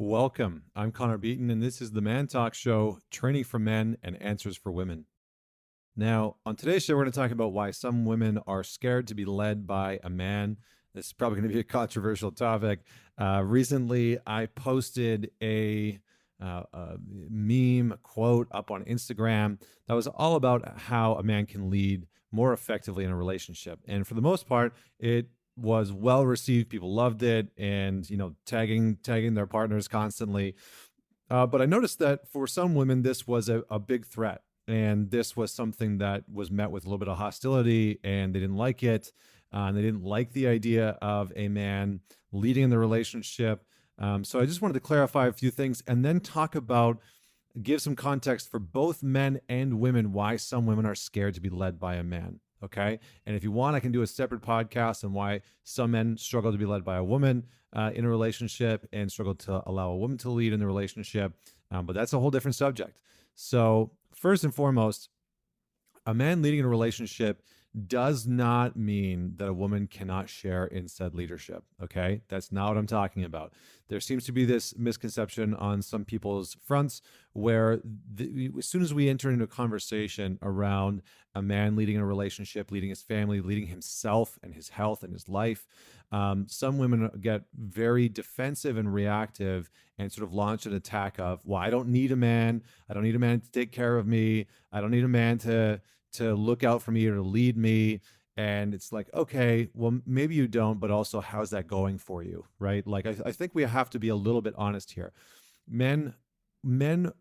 Welcome. I'm Connor Beaton, and this is the Man Talk Show, training for men and answers for women. Now, on today's show, we're going to talk about why some women are scared to be led by a man. This is probably going to be a controversial topic. Recently, I posted a meme quote up on Instagram that was all about how a man can lead more effectively in a relationship. And for the most part, it was well received. People loved it, and tagging their partners constantly. But I noticed that for some women, this was a big threat, and this was something that was met with a little bit of hostility, and they didn't like it. And they didn't like the idea of a man leading in the relationship. So I just wanted to clarify a few things and then give some context for both men and women why some women are scared to be led by a man. Okay. And if you want, I can do a separate podcast on why some men struggle to be led by a woman in a relationship and struggle to allow a woman to lead in the relationship. But that's a whole different subject. So first and foremost, a man leading in a relationship does not mean that a woman cannot share in said leadership. Okay. That's not what I'm talking about. There seems to be this misconception on some people's fronts where as soon as we enter into a conversation around a man leading in a relationship, leading his family, leading himself and his health and his life, some women get very defensive and reactive and sort of launch an attack of, well, I don't need a man. I don't need a man to take care of me. I don't need a man to look out for me or to lead me. And it's like, okay, well, maybe you don't, but also how's that going for you, right? Like, I think we have to be a little bit honest here. Men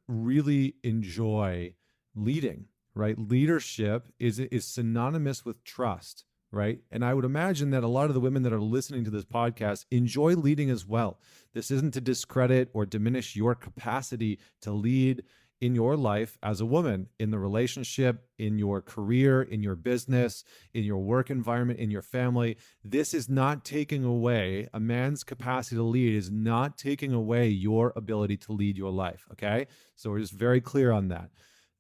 really enjoy leading, right? Leadership is synonymous with trust, right? And I would imagine that a lot of the women that are listening to this podcast enjoy leading as well. This isn't to discredit or diminish your capacity to lead in your life as a woman, in the relationship, in your career, in your business, in your work environment, in your family. This is not taking away a man's capacity to lead, is not taking away your ability to lead your life. Okay. So we're just very clear on that.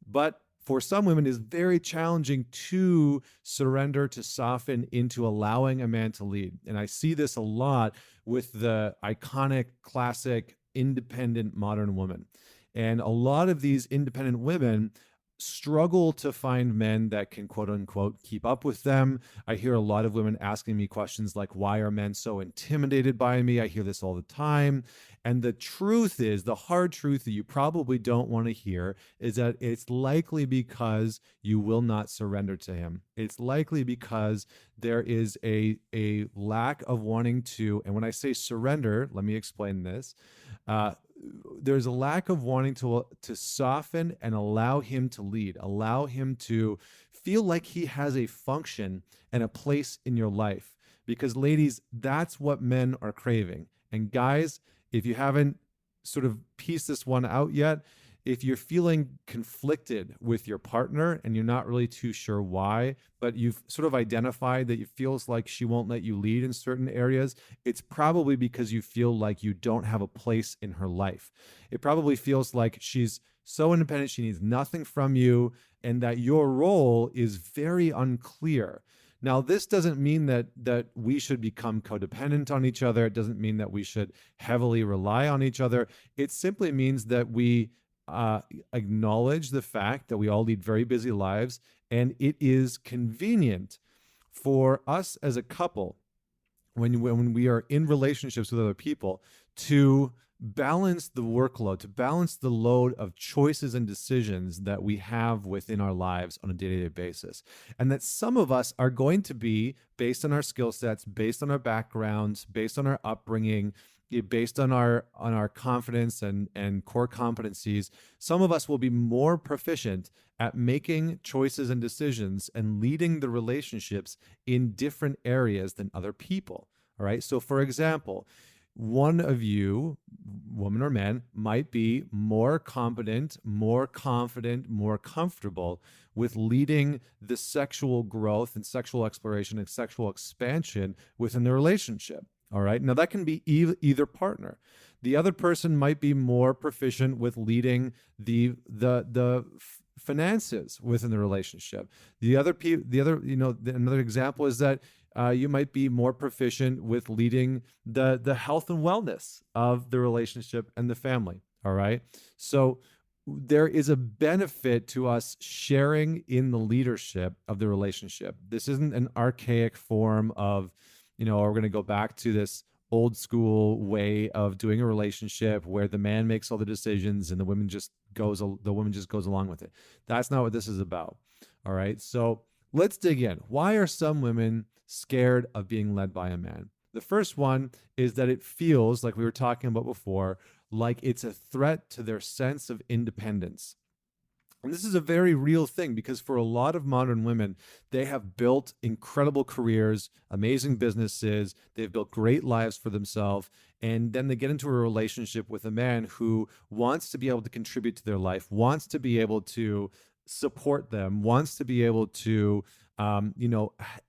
But for some women, it's very challenging to surrender, to soften into allowing a man to lead. And I see this a lot with the iconic, classic, independent modern woman. And a lot of these independent women struggle to find men that can, quote unquote, keep up with them. I hear a lot of women asking me questions like, why are men so intimidated by me? I hear this all the time. And the truth is, the hard truth that you probably don't want to hear is that it's likely because you will not surrender to him. It's likely because there is a lack of wanting to, and when I say surrender, let me explain this. There's a lack of wanting to soften and allow him to lead, allow him to feel like he has a function and a place in your life. Because ladies, that's what men are craving. And guys, if you haven't sort of pieced this one out yet, if you're feeling conflicted with your partner and you're not really too sure why, but you've sort of identified that it feels like she won't let you lead in certain areas, it's probably because you feel like you don't have a place in her life. It probably feels like she's so independent, she needs nothing from you, and that your role is very unclear. Now, this doesn't mean that we should become codependent on each other. It doesn't mean that we should heavily rely on each other. It simply means that we acknowledge the fact that we all lead very busy lives, and it is convenient for us as a couple when we are in relationships with other people to balance the workload, to balance the load of choices and decisions that we have within our lives on a day-to-day basis. And that some of us are going to be, based on our skill sets, based on our backgrounds, based on our upbringing, based on our confidence and core competencies, some of us will be more proficient at making choices and decisions and leading the relationships in different areas than other people. All right. So for example, one of you, woman or man, might be more competent, more confident, more comfortable with leading the sexual growth and sexual exploration and sexual expansion within the relationship. All right. Now that can be either partner. The other person might be more proficient with leading the finances within the relationship. Another example is that you might be more proficient with leading the health and wellness of the relationship and the family. All right. So there is a benefit to us sharing in the leadership of the relationship. This isn't an archaic form of, we're going to go back to this old school way of doing a relationship where the man makes all the decisions and the woman just goes along with it. That's not what this is about. All right. So let's dig in. Why are some women scared of being led by a man? The first one is that it feels, like we were talking about before, like it's a threat to their sense of independence. And this is a very real thing because for a lot of modern women, they have built incredible careers, amazing businesses, they've built great lives for themselves, and then they get into a relationship with a man who wants to be able to contribute to their life, wants to be able to support them, wants to be able to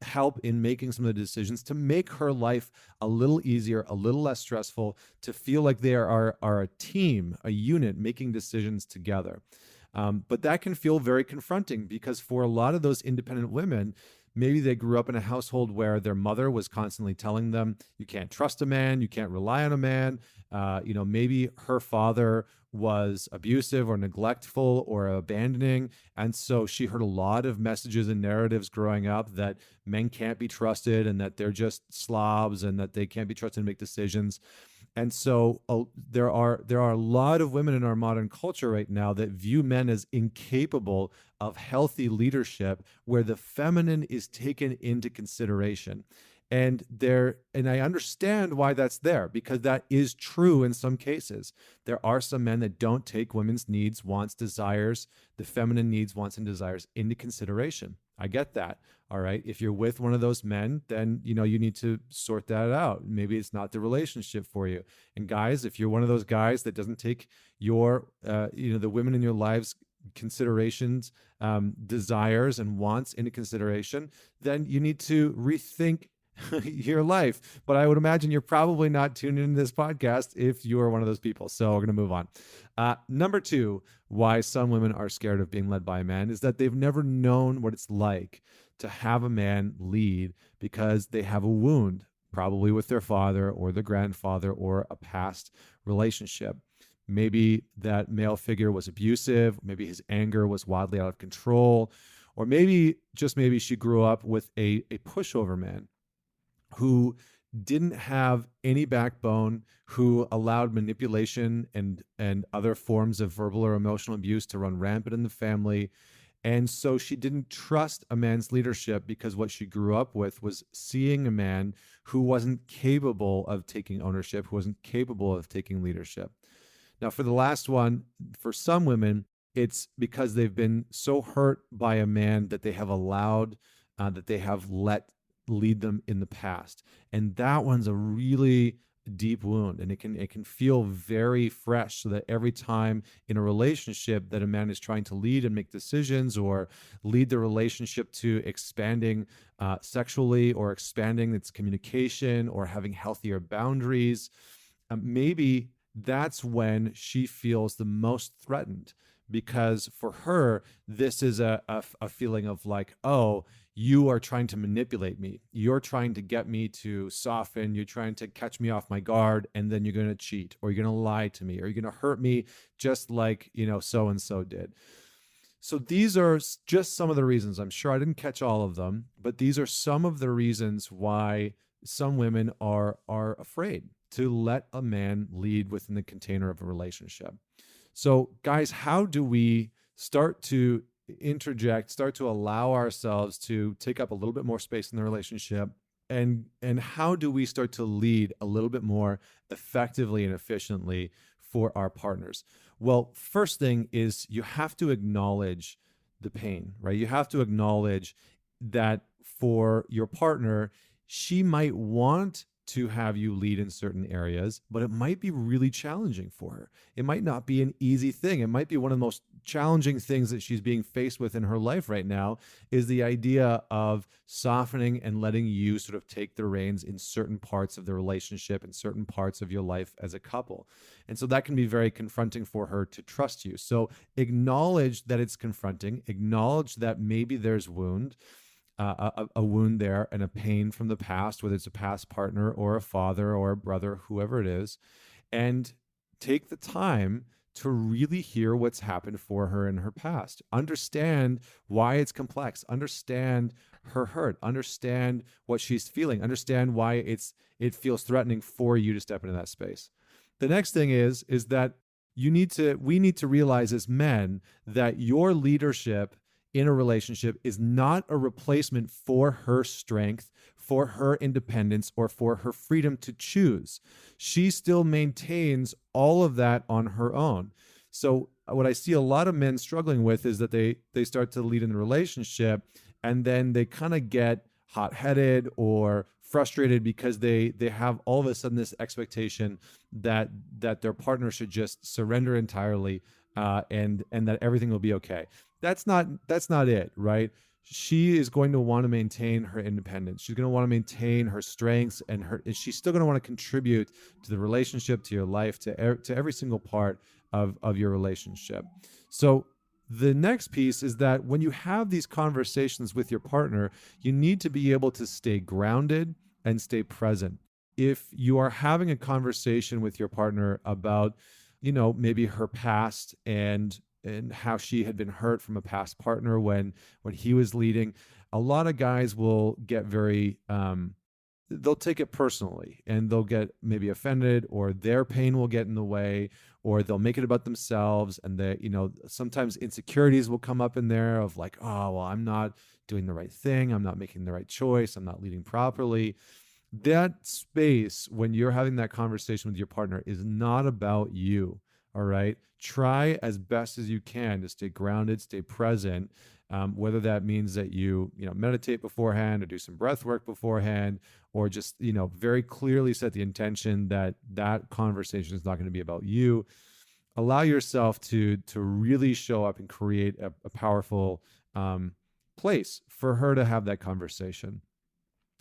help in making some of the decisions to make her life a little easier, a little less stressful, to feel like they are a team, a unit making decisions together. But that can feel very confronting because for a lot of those independent women, maybe they grew up in a household where their mother was constantly telling them, you can't trust a man, you can't rely on a man. Maybe her father was abusive or neglectful or abandoning. And so she heard a lot of messages and narratives growing up that men can't be trusted and that they're just slobs and that they can't be trusted to make decisions. And so there are a lot of women in our modern culture right now that view men as incapable of healthy leadership where the feminine is taken into consideration. And I understand why that's there, because that is true in some cases. There are some men that don't take women's needs, wants, desires, the feminine needs, wants, and desires into consideration. I get that. All right. If you're with one of those men, then, you need to sort that out. Maybe it's not the relationship for you. And guys, if you're one of those guys that doesn't take your, the women in your lives considerations, desires and wants into consideration, then you need to rethink your life. But I would imagine you're probably not tuning into this podcast if you are one of those people. So we're going to move on. Number two, why some women are scared of being led by a man is that they've never known what it's like to have a man lead because they have a wound, probably with their father or their grandfather or a past relationship. Maybe that male figure was abusive. Maybe his anger was wildly out of control. Or maybe, just maybe, she grew up with a pushover man who didn't have any backbone, who allowed manipulation and other forms of verbal or emotional abuse to run rampant in the family. And so she didn't trust a man's leadership because what she grew up with was seeing a man who wasn't capable of taking ownership, who wasn't capable of taking leadership. Now, for the last one, for some women, it's because they've been so hurt by a man that they have allowed, that they have let lead them in the past. And that one's a really deep wound, and it can feel very fresh, so that every time in a relationship that a man is trying to lead and make decisions or lead the relationship to expanding sexually or expanding its communication or having healthier boundaries, maybe that's when she feels the most threatened, because for her, this is a feeling of like, oh, you are trying to manipulate me. You're trying to get me to soften. You're trying to catch me off my guard, and then you're going to cheat, or you're going to lie to me, or you're going to hurt me just like, so-and-so did. So these are just some of the reasons. I'm sure I didn't catch all of them, but these are some of the reasons why some women are afraid to let a man lead within the container of a relationship. So guys, how do we start to interject, start to allow ourselves to take up a little bit more space in the relationship? And how do we start to lead a little bit more effectively and efficiently for our partners? Well, first thing is you have to acknowledge the pain, right? You have to acknowledge that for your partner, she might want to have you lead in certain areas, but it might be really challenging for her. It might not be an easy thing. It might be one of the most challenging things that she's being faced with in her life right now, is the idea of softening and letting you sort of take the reins in certain parts of the relationship and certain parts of your life as a couple. And so that can be very confronting for her to trust you. So acknowledge that it's confronting, acknowledge that maybe there's wound, a wound there and a pain from the past, whether it's a past partner or a father or a brother, whoever it is, and take the time to really hear what's happened for her in her past. Understand why it's complex. Understand her hurt. Understand what she's feeling. Understand why it feels threatening for you to step into that space. The next thing is that we need to realize as men that your leadership in a relationship is not a replacement for her strength, for her independence, or for her freedom to choose. She still maintains all of that on her own. So what I see a lot of men struggling with is that they start to lead in the relationship, and then they kind of get hot-headed or frustrated because they have all of a sudden this expectation that their partner should just surrender entirely, and that everything will be okay. That's not it, right? She is going to want to maintain her independence. She's going to want to maintain her strengths, and she's still going to want to contribute to the relationship, to your life, to every single part of your relationship. So the next piece is that when you have these conversations with your partner, you need to be able to stay grounded and stay present. If you are having a conversation with your partner about, maybe her past and how she had been hurt from a past partner when he was leading, a lot of guys will get very they'll take it personally, and they'll get maybe offended, or their pain will get in the way, or they'll make it about themselves. And sometimes insecurities will come up in there of like, oh, well, I'm not doing the right thing. I'm not making the right choice. I'm not leading properly. That space when you're having that conversation with your partner is not about you. All right. Try as best as you can to stay grounded, stay present. Whether that means that you meditate beforehand, or do some breath work beforehand, or just very clearly set the intention that conversation is not going to be about you. Allow yourself to really show up and create a powerful place for her to have that conversation.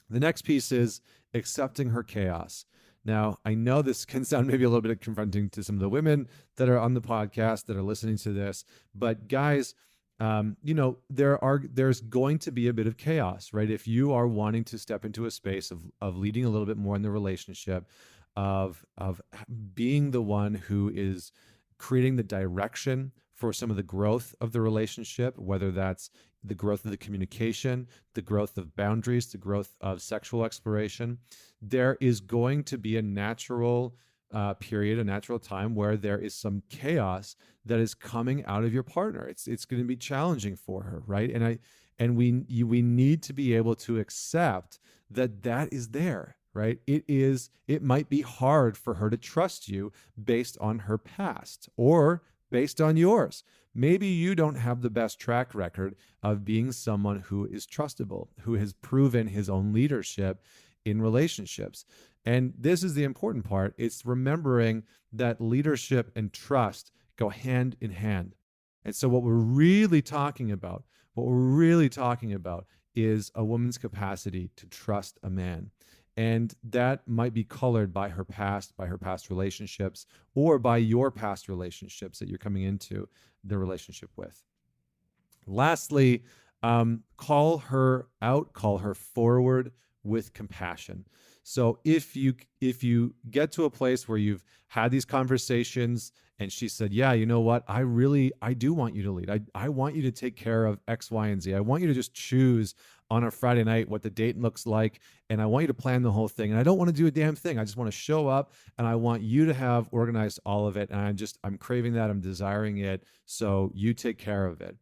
The next piece is accepting her chaos. Now, I know this can sound maybe a little bit confronting to some of the women that are on the podcast that are listening to this, but guys, there's going to be a bit of chaos, right? If you are wanting to step into a space of leading a little bit more in the relationship, of being the one who is creating the direction for some of the growth of the relationship, whether that's the growth of the communication, the growth of boundaries, the growth of sexual exploration, there is going to be a natural period, a natural time where there is some chaos that is coming out of your partner. It's going to be challenging for her, right? And we need to be able to accept that is there, right? It might be hard for her to trust you based on her past or based on yours. Maybe you don't have the best track record of being someone who is trustable, who has proven his own leadership in relationships. And this is the important part. It's remembering that leadership and trust go hand in hand. And so what we're really talking about is a woman's capacity to trust a man. And that might be colored by her past relationships, or by your past relationships that you're coming into the relationship with. Lastly, call her out, call her forward with compassion. So if you get to a place where you've had these conversations and she said, yeah, you know what? I do want you to lead. I want you to take care of X, Y, and Z. I want you to just choose on a Friday night what the date looks like. And I want you to plan the whole thing. And I don't want to do a damn thing. I just want to show up, and I want you to have organized all of it. And I'm craving that. I'm desiring it. So you take care of it.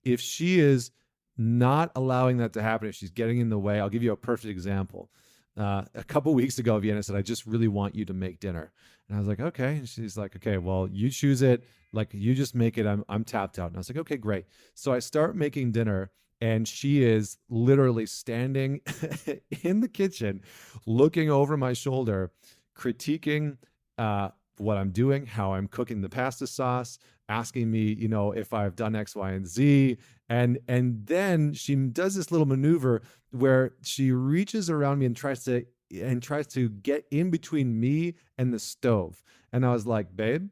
If she is not allowing that to happen, if she's getting in the way, I'll give you a perfect example. A couple weeks ago, Vienna said, I just really want you to make dinner. And I was like, okay. And she's like, okay, well, you choose it. Like, you just make it. I'm tapped out. And I was like, okay, great. So I start making dinner, and she is literally standing in the kitchen, looking over my shoulder, critiquing what I'm doing, how I'm cooking the pasta sauce, asking me, if I've done X, Y, and Z. And then she does this little maneuver where she reaches around me and tries to get in between me and the stove. And I was like, babe,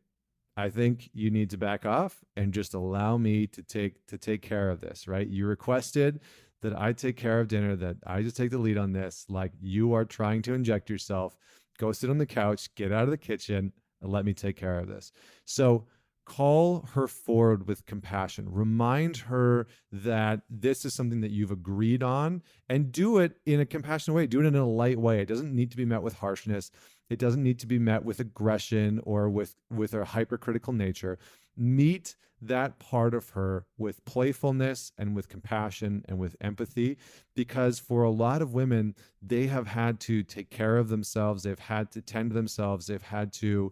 I think you need to back off and just allow me to take care of this, right? You requested that I take care of dinner, that I just take the lead on this. Like, you are trying to inject yourself. Go sit on the couch, get out of the kitchen, and let me take care of this. So call her forward with compassion. Remind her that this is something that you've agreed on, and do it in a compassionate way. Do it in a light way. It doesn't need to be met with harshness. It doesn't need to be met with aggression or with a hypercritical nature. Meet that part of her with playfulness and with compassion and with empathy, because for a lot of women, they have had to take care of themselves. They've had to tend to themselves. They've had to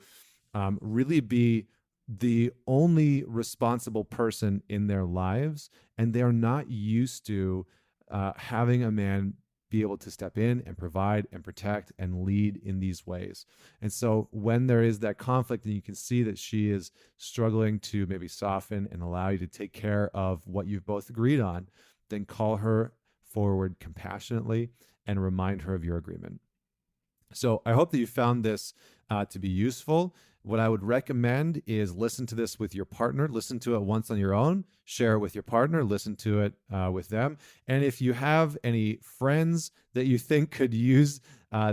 really be the only responsible person in their lives, and they are not used to having a man be able to step in and provide and protect and lead in these ways. And so when there is that conflict and you can see that she is struggling to maybe soften and allow you to take care of what you've both agreed on, then call her forward compassionately and remind her of your agreement. So I hope that you found this to be useful. What I would recommend is listen to this with your partner. Listen to it once on your own, share it with your partner, listen to it with them. And if you have any friends that you think could use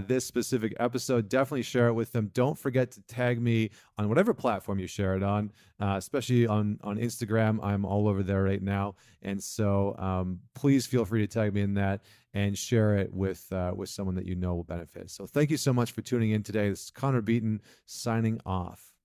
this specific episode, definitely share it with them. Don't forget to tag me on whatever platform you share it on, especially on Instagram. I'm all over there right now. And so please feel free to tag me in that and share it with someone that you know will benefit. So thank you so much for tuning in today. This is Connor Beaton signing off.